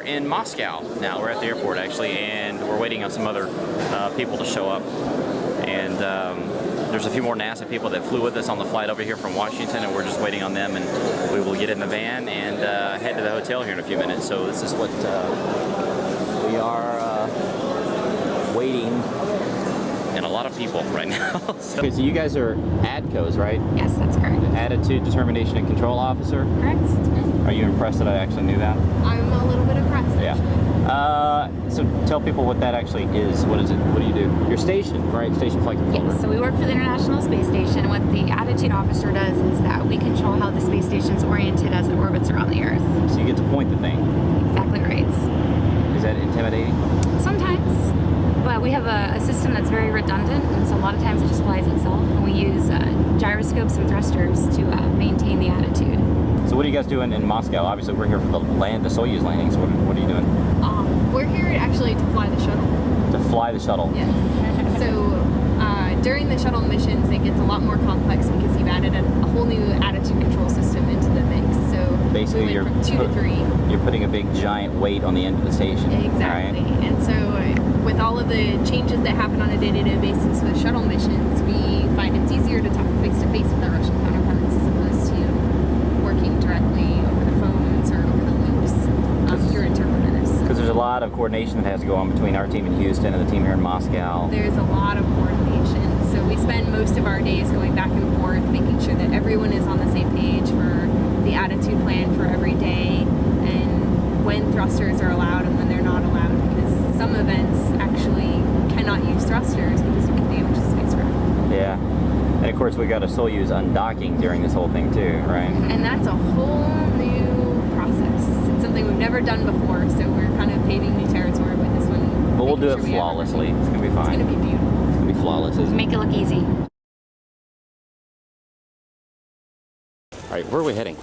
in Moscow now. We're at the airport actually, and we're waiting on some other people to show up. And there's a few more NASA people that flew with us on the flight over here from Washington, and we're just waiting on them, and we will get in the van and head to the hotel here in a few minutes. So this is what we are waiting, and a lot of people right now. Okay, so you guys are ADCOs, right? Yes, that's correct. Attitude, Determination, and Control Officer? Correct, that's correct. Are you impressed that I actually knew that? I'm a little bit impressed. Yeah. So tell people what that actually is. What is it? What do you do? Your station, right? Station Flight Controller. Yes, so we work for the International Space Station. What the Attitude Officer does is that we control how the space station's oriented as it orbits around the Earth. So you get to point the thing. Exactly right. Is that intimidating? Sometimes, but we have a system that's very redundant, and so a lot of times it just flies itself, and we use gyroscopes and thrusters to maintain the attitude. So what are you guys doing in Moscow? Obviously, we're here for the Soyuz landing, so what are you doing? We're here actually to fly the shuttle. To fly the shuttle? Yes. So during the shuttle missions, it gets a lot more complex because you've added a whole new attitude control system into the mix. So basically, we went from 2 to 3. You're putting a big giant weight on the end of the station. Exactly. Right? And so with all of the changes that happen on a day-to-day basis with shuttle missions, we find it's easier to talk face-to-face with our Russian counterparts as opposed to working directly over the phones or over the loops through interpreters. Because there's a lot of coordination that has to go on between our team in Houston and the team here in Moscow. There's a lot of coordination. So we spend most of our days going back and forth, making sure that everyone is on the same page for the attitude plan for every day, and when thrusters are allowed and when they're not allowed, because some events actually cannot use thrusters because you can damage the spacecraft. Yeah. And of course, we got a Soyuz undocking during this whole thing too, right? And that's a whole new process. It's something we've never done before, so we're kind of paving new territory with this one. But we'll do it flawlessly. It's going to be fine. It's going to be beautiful. It's going to be flawless, isn't it? Make it look easy. All right, where are we heading?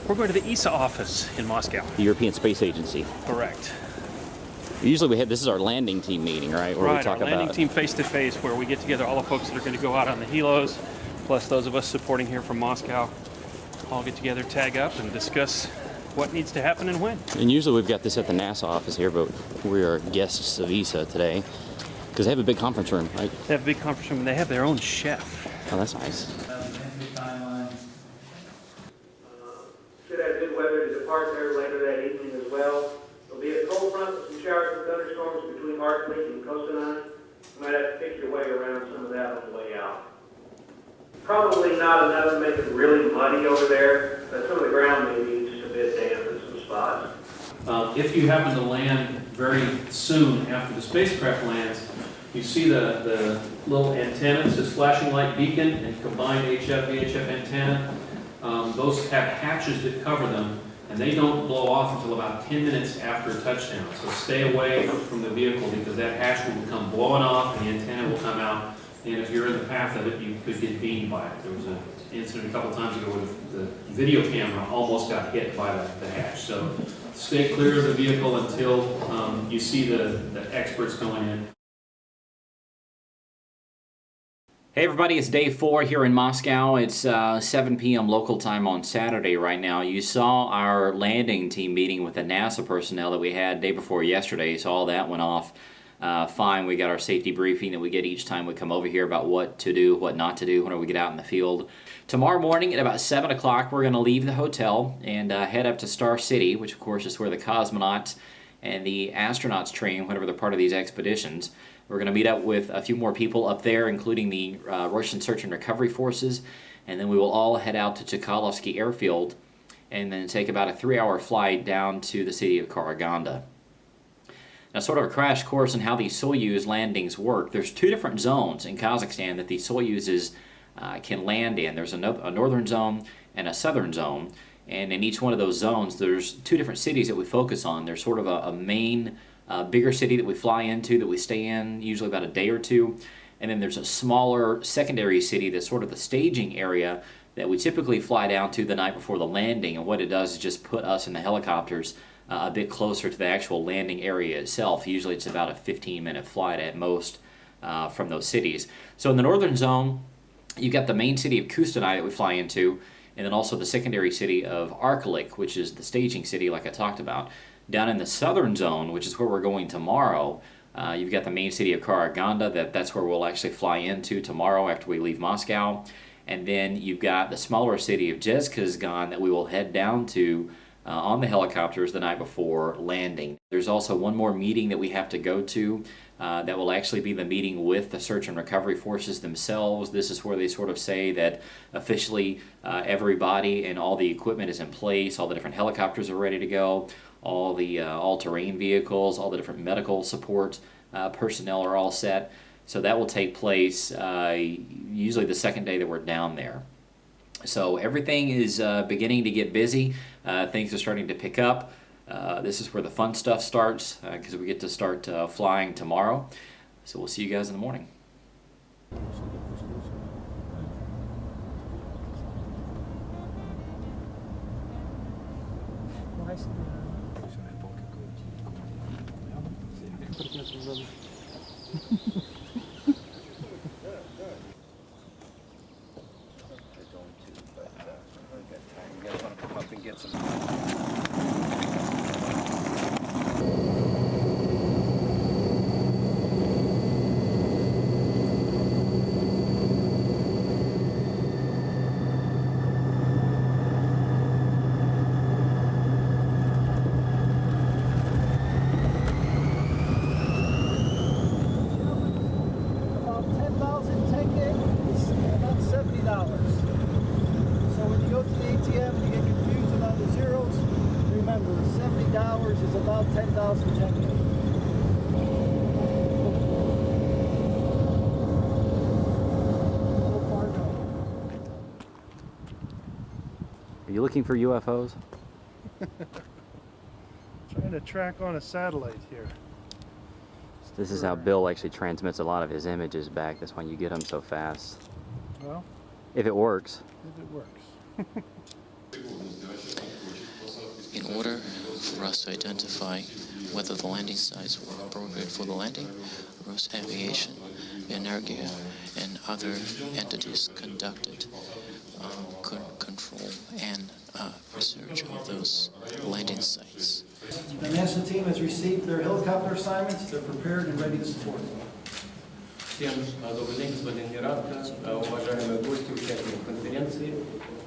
We're going to the ESA office in Moscow. The European Space Agency. Correct. Usually this is our landing team meeting, right? Where Right, we talk our landing about team face-to-face, where we get together all the folks that are going to go out on the helos, plus those of us supporting here from Moscow, all get together, tag up, and discuss what needs to happen and when. And usually we've got this at the NASA office here, but we are guests of ESA today because they have a big conference room, right? They have a big conference room, and they have their own chef. Oh, that's nice. Should have good weather to depart there later that evening as well. There'll be a cold front with some showers and thunderstorms between Arctic and Kostanai. You might have to pick your way around some of that on the way out. Probably not enough to make it really muddy over there, but some of the ground may be just a bit damp in some spots. If you happen to land very soon after the spacecraft lands, you see the little antennas, this flashing light beacon and combined HF-VHF antenna. Those have hatches that cover them, and they don't blow off until about 10 minutes after touchdown. So stay away from the vehicle because that hatch will come blowing off and the antenna will come out. And if you're in the path of it, you could get beamed by it. There was an incident a couple times ago where the video camera almost got hit by the hatch. So stay clear of the vehicle until you see the experts going in. Hey everybody, it's day 4 here in Moscow. It's 7 p.m. local time on Saturday right now. You saw our landing team meeting with the NASA personnel that we had day before yesterday, so all that went off fine. We got our safety briefing that we get each time we come over here about what to do, what not to do whenever we get out in the field. Tomorrow morning at about 7 o'clock, we're going to leave the hotel and head up to Star City, which of course is where the cosmonauts and the astronauts train whenever they're part of these expeditions. We're going to meet up with a few more people up there, including the Russian Search and Recovery Forces, and then we will all head out to Chkalovsky Airfield and then take about a 3-hour flight down to the city of Karaganda. Now, sort of a crash course on how these Soyuz landings work. There's 2 different zones in Kazakhstan that these Soyuzes can land in. There's a northern zone and a southern zone, and in each one of those zones, there's 2 different cities that we focus on. There's sort of a main bigger city that we fly into, that we stay in usually about a day or 2, and then there's a smaller secondary city that's sort of the staging area that we typically fly down to the night before the landing, and what it does is just put us in the helicopters a bit closer to the actual landing area itself. Usually it's about a 15-minute flight at most from those cities. So in the northern zone, you've got the main city of Kostanai that we fly into, and then also the secondary city of Arkelik, which is the staging city like I talked about. Down in the southern zone, which is where we're going tomorrow, you've got the main city of Karaganda, that's where we'll actually fly into tomorrow after we leave Moscow. And then you've got the smaller city of Zhezkazgan that we will head down to on the helicopters the night before landing. There's also one more meeting that we have to go to that will actually be the meeting with the search and recovery forces themselves. This is where they sort of say that officially everybody and all the equipment is in place, all the different helicopters are ready to go, all the all-terrain vehicles, all the different medical support personnel are all set. So that will take place usually the second day that we're down there. So everything is beginning to get busy. Things are starting to pick up. This is where the fun stuff starts because we get to start flying tomorrow. So we'll see you guys in the morning. Is about 10,000 tickets. Are you looking for UFOs? Trying to track on a satellite here. This is how Bill actually transmits a lot of his images back. That's why you get them so fast. Well, if it works. If it works. In order for us to identify whether the landing sites were appropriate for the landing, Rosaviation, Energia, and other entities conducted control and research of those landing sites. The NASA team has received their helicopter assignments. They're prepared and ready to support. Всем добрый день, господин Нерадко, уважаемые гости, участники конференции.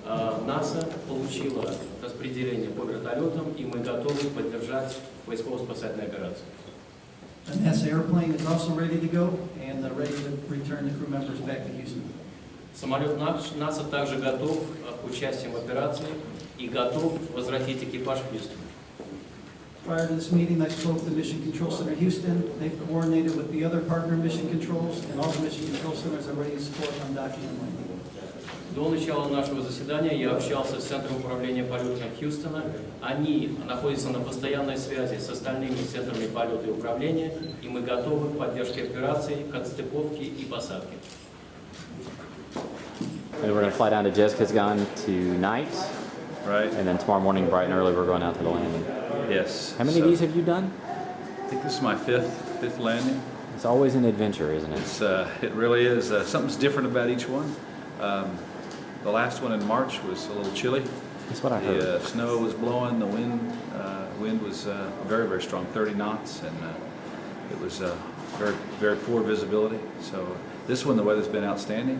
НАСА получила распределение по вертолетам, и мы готовы поддержать поисково-спасательную операцию. A NASA airplane is also ready to go and ready to return the crew members back to Houston. Самолет НАСА также готов к участию в операции и готов возвратить экипаж в Хьюстон. Prior to this meeting, I spoke to Mission Control Center Houston. They've coordinated with the other partner mission controls, and all the mission control centers are ready to support undocking and landing. До начала нашего заседания я общался с Центром управления полетами Хьюстона. Они находятся на постоянной связи с остальными центрами полета и управления, и мы готовы к поддержке операции, к отстыковке и посадке. And we're going to fly down to Zhezkazgan tonight. Right. And then tomorrow morning, bright and early, we're going out to the landing. Yes. How many of these have you done? I think this is my fifth landing. It's always an adventure, isn't it? It really is. Something's different about each one. The last one in March was a little chilly. That's what I heard. The snow was blowing. The wind was very, very strong, 30 knots, and it was very, very poor visibility. So this one, the weather's been outstanding.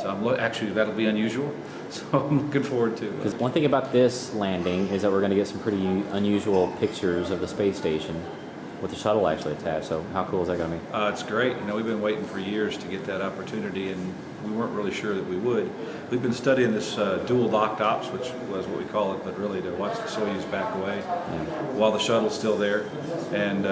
So actually, that'll be unusual. So I'm looking forward to. Because one thing about this landing is that we're going to get some pretty unusual pictures of the space station with the shuttle actually attached. So how cool is that going to be? It's great. You know, we've been waiting for years to get that opportunity, and we weren't really sure that we would. We've been studying this dual docked ops, which was what we call it, but really to watch the Soyuz back away while the shuttle's still there. And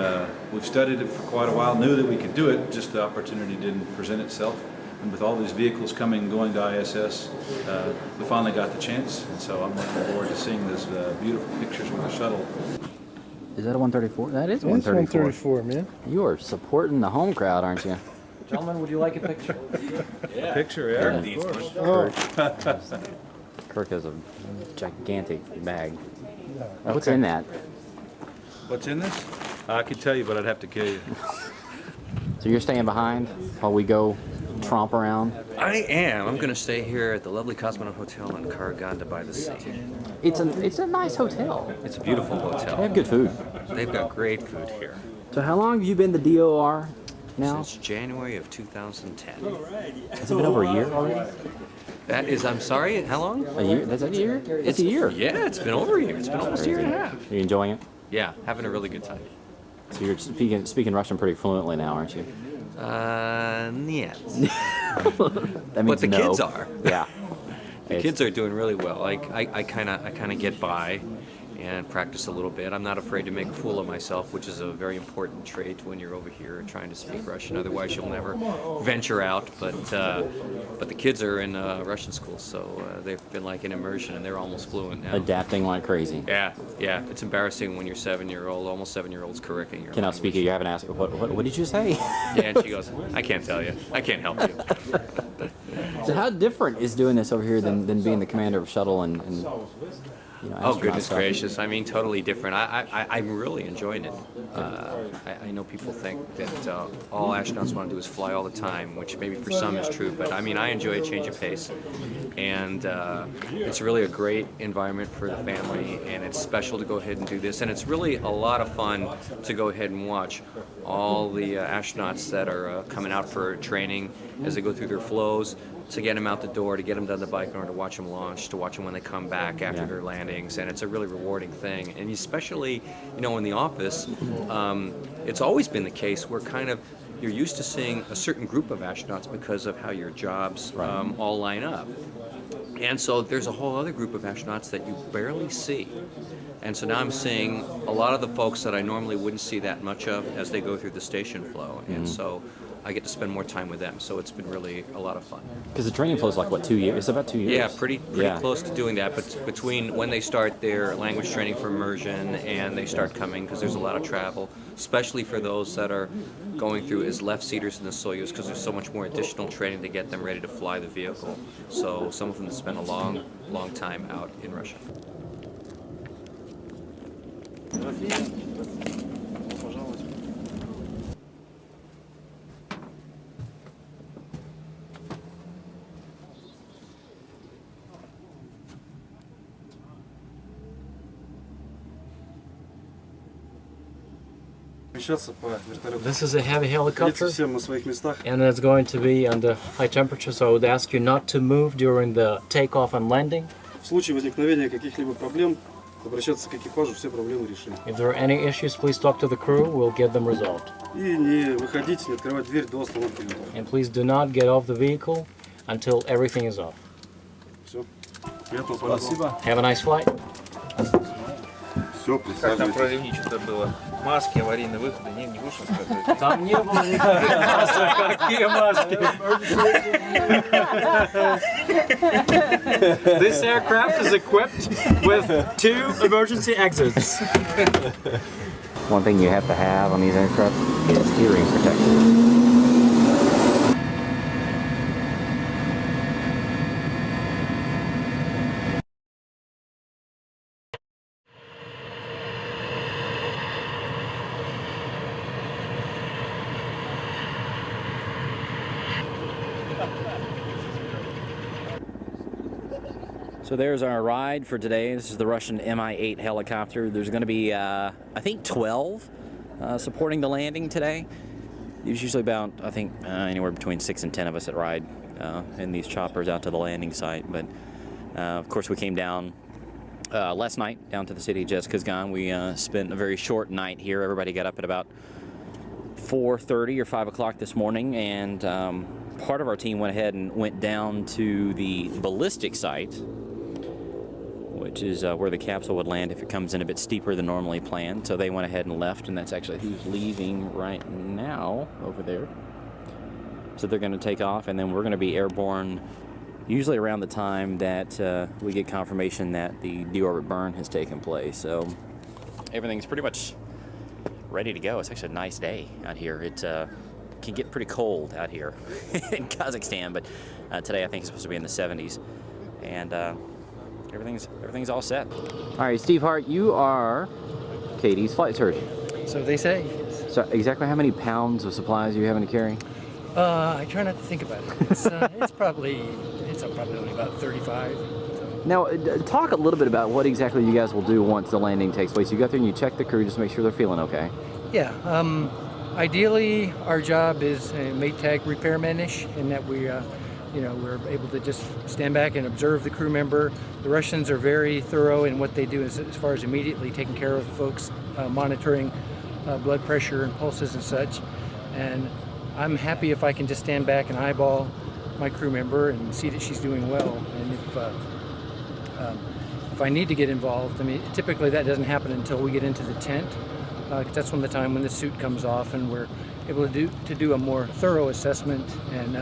we've studied it for quite a while, knew that we could do it, just the opportunity didn't present itself. And with all these vehicles coming and going to ISS, we finally got the chance. And so I'm looking forward to seeing those beautiful pictures with the shuttle. Is that a 134? That is 134. 134, man. You are supporting the home crowd, aren't you? Gentlemen, would you like a picture? A picture, yeah. Kirk has a gigantic bag. What's in that? What's in this? I could tell you, but I'd have to kill you. So you're staying behind while we go tromp around? I am. I'm going to stay here at the lovely Cosmonaut Hotel in Karaganda by the sea. It's a nice hotel. It's a beautiful hotel. They have good food. They've got great food here. So how long have you been the DOR now? Since January of 2010. Has it been over a year already? That is, I'm sorry, how long? A year? That's a year? It's a year. Yeah, it's been over a year. It's been almost a year and a half. Are you enjoying it? Yeah, having a really good time. So you're speaking Russian pretty fluently now, aren't you? Нет. That means But the no. kids are. Yeah. The kids are doing really well. I kind of get by and practice a little bit. I'm not afraid to make a fool of myself, which is a very important trait when you're over here trying to speak Russian. Otherwise, you'll never venture out. But the kids are in Russian school, so they've been like in immersion, and they're almost fluent now. Adapting like crazy. Yeah. It's embarrassing when your 7-year-old, almost 7-year-old's correcting your Cannot speak it. You haven't asked. What did you say? Yeah, and she goes, I can't tell you. I can't help you. So how different is doing this over here than being the commander of shuttle and Oh, astronaut goodness stuff? gracious. I mean, totally different. I'm really enjoying it. I know people think that all astronauts want to do is fly all the time, which maybe for some is true, but I mean, I enjoy a change of pace. And it's really a great environment for the family, and it's special to go ahead and do this. And it's really a lot of fun to go ahead and watch all the astronauts that are coming out for training as they go through their flows, to get them out the door, to get them down the bike in order to watch them launch, to watch them when they come back after their landings, and it's a really rewarding thing. And especially, in the office, it's always been the case where you're used to seeing a certain group of astronauts because of how your jobs all line up. And so there's a whole other group of astronauts that you barely see. And so now I'm seeing a lot of the folks that I normally wouldn't see that much of as they go through the station flow. And so I get to spend more time with them, so it's been really a lot of fun. Because the training flow is like, what, 2 years? It's about 2 years. Yeah, pretty close to doing that, but between when they start their language training for immersion and they start coming, because there's a lot of travel, especially for those that are going through as left-seaters in the Soyuz, because there's so much more additional training to get them ready to fly the vehicle. So some of them spend a long, long time out in Russia. This is a heavy helicopter, and it's going to be under high temperature, so I would ask you not to move during the takeoff and landing. If there are any issues, please talk to the crew, we'll get them resolved. And please do not get off the vehicle until everything is off. Have a nice flight. Как там про что-то было? Маски, аварийные выходы, не будешь рассказывать? Там не было никаких масок. Какие маски? This aircraft is equipped with 2 emergency exits. One thing you have to have on these aircraft is hearing protection. So there's our ride for today. This is the Russian Mi-8 helicopter. There's going to be, I think, 12 supporting the landing today. There's usually about, I think, anywhere between 6 and 10 of us that ride in these choppers out to the landing site. But, of course, we came down last night down to the city of Roscosmos. We spent a very short night here. Everybody got up at about 4:30 or 5 o'clock this morning, and part of our team went ahead and went down to the ballistic site, which is where the capsule would land if it comes in a bit steeper than normally planned. So they went ahead and left, and that's actually who's leaving right now over there. So they're going to take off, and then we're going to be airborne usually around the time that we get confirmation that the deorbit burn has taken place. So everything's pretty much ready to go. It's actually a nice day out here. It can get pretty cold out here in Kazakhstan, but today I think it's supposed to be in the 70s, and everything's all set. All right, Steve Hart, you are Katie's flight surgeon. So they say. So exactly how many pounds of supplies are you having to carry? I try not to think about it. It's probably only about 35. Now, talk a little bit about what exactly you guys will do once the landing takes place. You go through and you check the crew just to make sure they're feeling okay. Yeah. Ideally, our job is Maytag repairman-ish in that we're able to just stand back and observe the crew member. The Russians are very thorough in what they do as far as immediately taking care of folks, monitoring blood pressure and pulses and such. And I'm happy if I can just stand back and eyeball my crew member and see that she's doing well. And if I need to get involved, I mean, typically that doesn't happen until we get into the tent, because that's when the suit comes off and we're able to do a more thorough assessment. And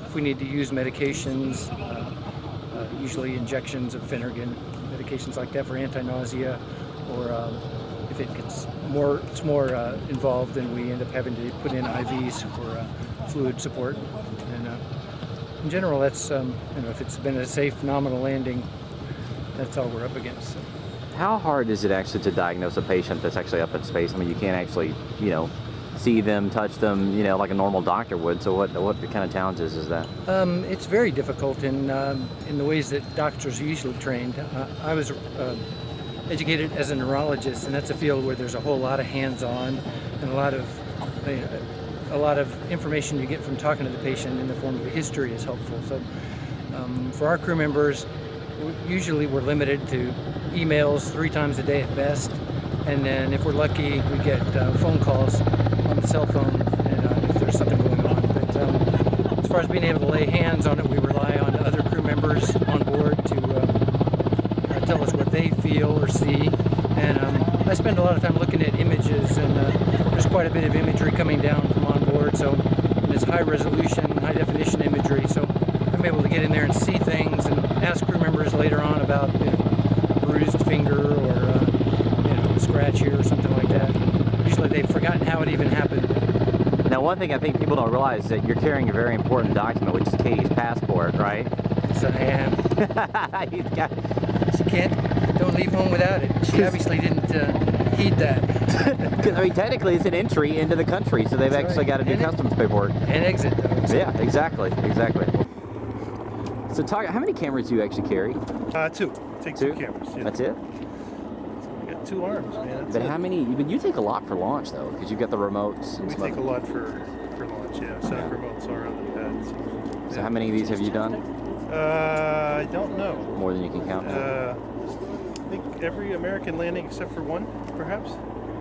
if we need to use medications, usually injections of Phenergan, medications like that for anti-nausea, or if it gets more involved, then we end up having to put in IVs for fluid support. And in general, that's if it's been a safe nominal landing, that's all we're up against. So. How hard is it actually to diagnose a patient that's actually up in space? I mean, you can't actually, see them, touch them, like a normal doctor would. So what kind of challenges is that? It's very difficult in the ways that doctors are usually trained. I was educated as a neurologist, and that's a field where there's a whole lot of hands-on and a lot of information you get from talking to the patient in the form of a history is helpful. So for our crew members, usually we're limited to emails 3 times a day at best, and then if we're lucky we get phone calls on the cell phone and if there's something going on. But as far as being able to lay hands on it, we rely on other crew members on board to tell us what they feel or see. And I spend a lot of time looking at images, and there's quite a bit of imagery coming down from on board, so it's high resolution, high definition imagery, so I'm able to get in there and see things and ask crew members later on about bruised finger or a scratch here or something like that. Usually they've forgotten how it even happened. Now, one thing I think people don't realize is that you're carrying a very important document, which is Katie's passport, right? Yes, I am. Don't leave home without it. She obviously didn't heed that. Because, I mean, technically it's an entry into the country, so they've That's actually got to do customs paperwork. And exit, though. Yeah, exactly. So, how many cameras do you actually carry? 2. Take 2 cameras. Yeah. That's it? We got 2 arms, man. But how many? But you take a lot for launch, though, because you've got the remotes. And we take a lot for launch, yeah. Set up remotes all around the pads. So how many of these have you done? I don't know. More than you can count? I think every American landing except for 1, perhaps.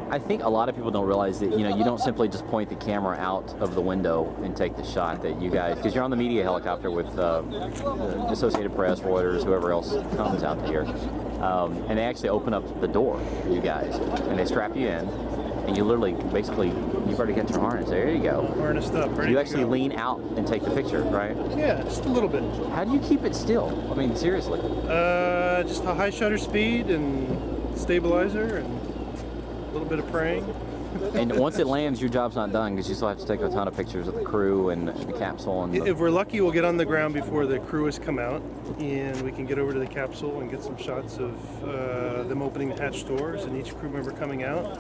I think a lot of people don't realize that, you don't simply just point the camera out of the window and take the shot that you guys, because you're on the media helicopter with the Associated Press, Reuters, whoever else comes out here. And they actually open up the door for you guys, and they strap you in, and you literally, basically, you've already got your harness. There you go. Harnessed up, ready You to actually go. lean out and take the picture, right? Yeah, just a little bit. How do you keep it still? I mean, seriously. Just a high shutter speed and stabilizer and a little bit of praying. And once it lands, your job's not done, because you still have to take a ton of pictures of the crew and the capsule. And If we're lucky, we'll get on the ground before the crew has come out, and we can get over to the capsule and get some shots of them opening the hatch doors and each crew member coming out.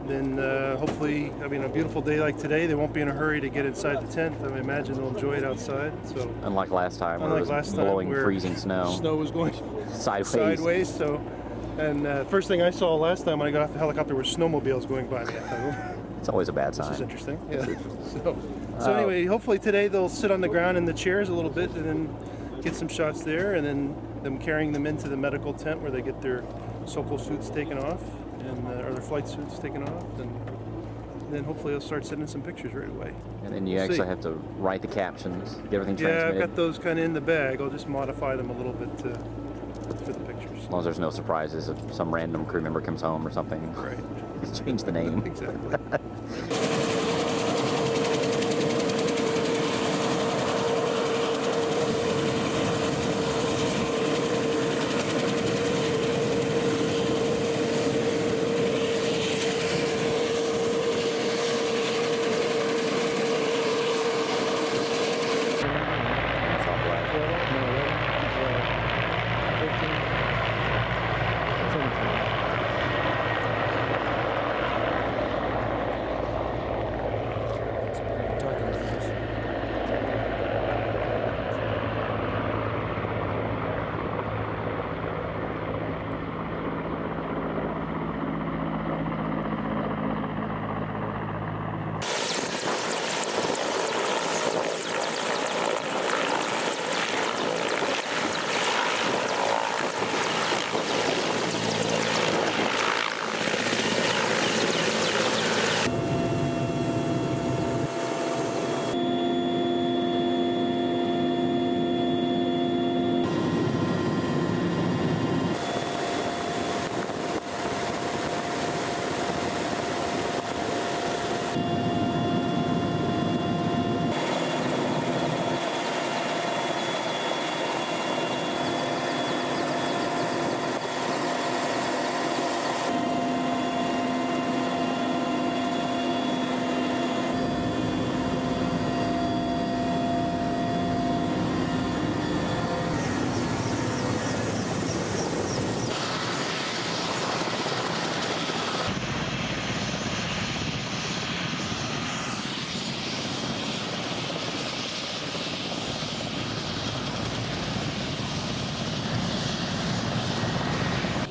Then hopefully, a beautiful day like today, they won't be in a hurry to get inside the tent. I imagine they'll enjoy it outside. So unlike last time, where it was blowing freezing snow. Snow was going sideways. So, and first thing I saw last time when I got off the helicopter were snowmobiles going by me. I thought, it's always a bad sign. This is interesting. Yeah. So anyway, hopefully today they'll sit on the ground in the chairs a little bit and then get some shots there, and then them carrying them into the medical tent where they get their Sokol suits taken off. Or their flight suits taken off, and then hopefully they'll start sending some pictures right away. And then you actually have to write the captions, get everything transmitted. Yeah, I've got those kind of in the bag. I'll just modify them a little bit for the pictures. As long as there's no surprises if some random crew member comes home or something. Right. Just change the name. Exactly.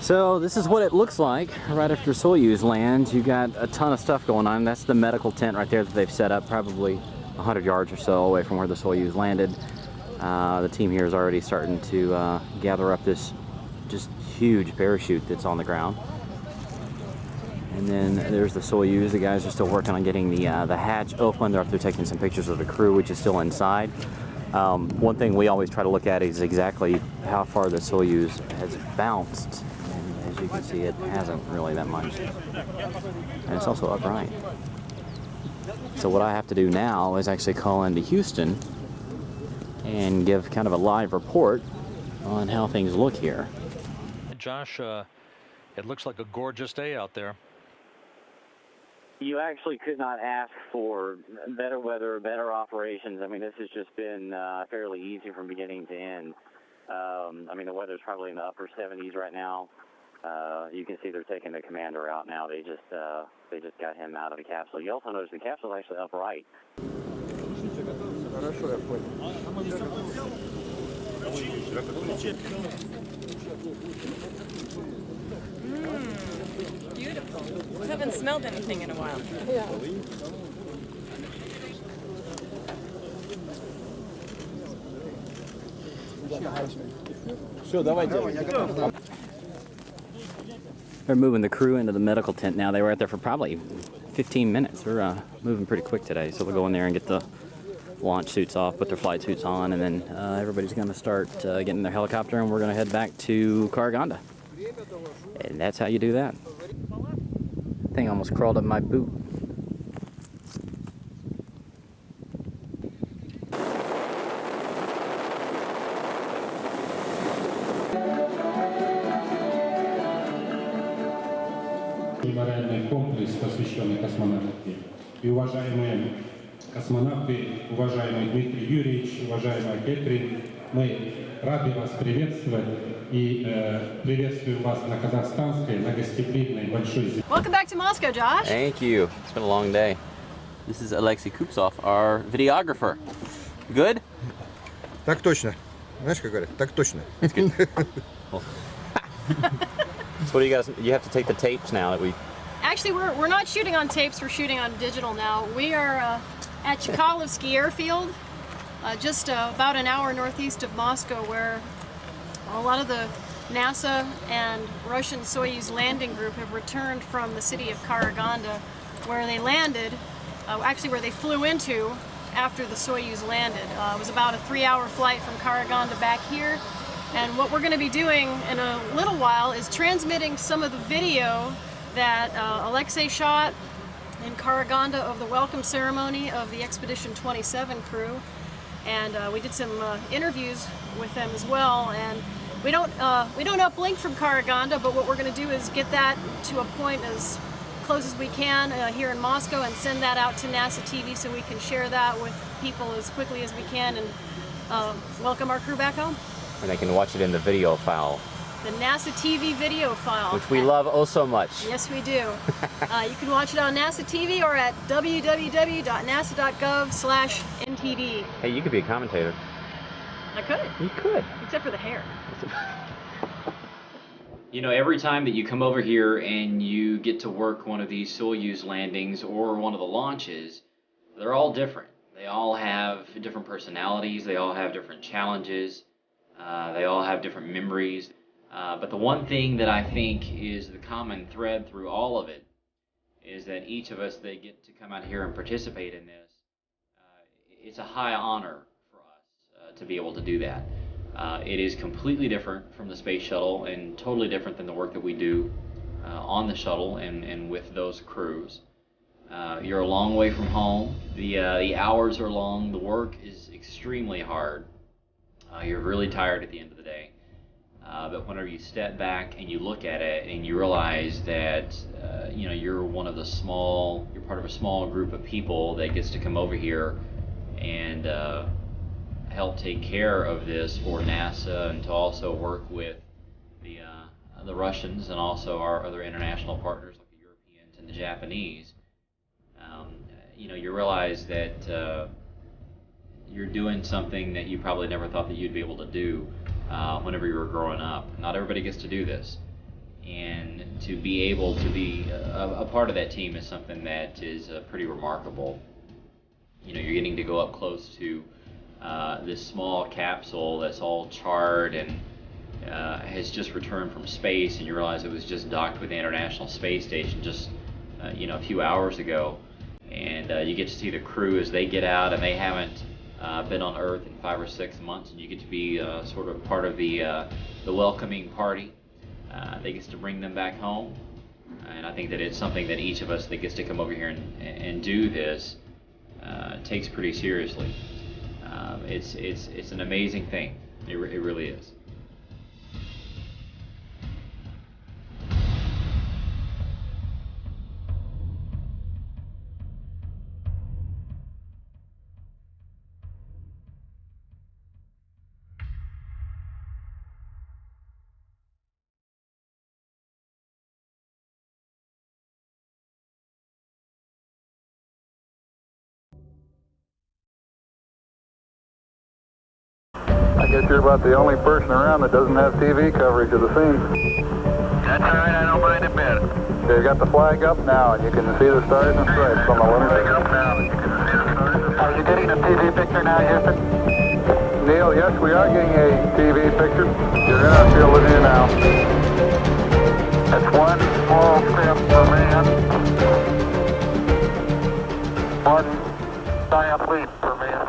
So this is what it looks like right after Soyuz lands. You got a ton of stuff going on. That's the medical tent right there that they've set up, probably 100 yards or so away from where the Soyuz landed. The team here is already starting to gather up this just huge parachute that's on the ground. And then there's the Soyuz. The guys are still working on getting the hatch open. They're up there taking some pictures of the crew, which is still inside. One thing we always try to look at is exactly how far the Soyuz has bounced. And as you can see, it hasn't really that much. And it's also upright. So what I have to do now is actually call into Houston and give kind of a live report on how things look here. Josh, it looks like a gorgeous day out there. You actually could not ask for better weather, better operations. I mean, this has just been fairly easy from beginning to end. I mean, the weather's probably in the upper 70s right now. You can see they're taking the commander out now. They just got him out of the capsule. You also notice the capsule is actually upright. Beautiful. We haven't smelled anything in a while. Yeah. They're moving the crew into the medical tent now. They were out there for probably 15 minutes. They're moving pretty quick today, so they'll go in there and get the launch suits off, put their flight suits on, and then everybody's going to start getting in their helicopter, and we're going to head back to Karaganda. And that's how you do that. Thing almost crawled up my boot. Мемориальный комплекс, посвященный космонавтике. И уважаемые космонавты, уважаемый Дмитрий Юрьевич, уважаемая Кэтрин, мы рады вас приветствовать и приветствуем вас на казахстанской, на гостеприимной большой земле. Welcome back to Moscow, Josh. Thank you. It's been a long day. This is Alexei Kupsov, our videographer. Good? Так точно. Знаешь, как говорят? Так точно. That's good. Cool. So what do you guys, you have to take the tapes now that we... Actually, we're not shooting on tapes, we're shooting on digital now. We are at Chkalovsky Airfield, just about an hour northeast of Moscow, where a lot of the NASA and Russian Soyuz landing group have returned from the city of Karaganda, where they landed, actually where they flew into after the Soyuz landed. It was about a 3-hour flight from Karaganda back here. And what we're going to be doing in a little while is transmitting some of the video that Alexei shot in Karaganda of the welcome ceremony of the Expedition 27 crew. And we did some interviews with them as well. And we don't uplink from Karaganda, but what we're going to do is get that to a point as close as we can here in Moscow and send that out to NASA TV so we can share that with people as quickly as we can and welcome our crew back home. And they can watch it in the video file. The NASA TV video file. Which we love oh so much. Yes, we do. You can watch it on NASA TV or at www.nasa.gov/NTD. Hey, you could be a commentator. I could. You could. Except for the hair. You know, every time that you come over here and you get to work one of these Soyuz landings or one of the launches, they're all different. They all have different personalities. They all have different challenges. They all have different memories. But the one thing that I think is the common thread through all of it is that each of us that get to come out here and participate in this, it's a high honor for us to be able to do that. It is completely different from the space shuttle and totally different than the work that we do on the shuttle and with those crews. You're a long way from home. The hours are long. The work is extremely hard. You're really tired at the end of the day. But whenever you step back and you look at it and you realize that you know, you're part of a small group of people that gets to come over here and help take care of this for NASA and to also work with the Russians and also our other international partners like the Europeans and the Japanese, you know, you realize that you're doing something that you probably never thought that you'd be able to do whenever you were growing up. Not everybody gets to do this. And to be able to be a part of that team is something that is pretty remarkable. You know, you're getting to go up close to this small capsule that's all charred and has just returned from space, and you realize it was just docked with the International Space Station just a few hours ago. And you get to see the crew as they get out, and they haven't been on Earth in 5 or 6 months, and you get to be sort of part of the welcoming party that gets to bring them back home. And I think that it's something that each of us that gets to come over here and do this takes pretty seriously. It's an amazing thing. It really is. I guess you're about the only person around that doesn't have TV coverage of the scene. That's all right, I don't mind a bit. Okay, you got the flag up now, and you can see the stars and stripes on the lunar. Are you getting a TV picture now, Houston? Neil, yes, we are getting a TV picture. You're in our field of view now. That's one small step for man, one giant leap for man.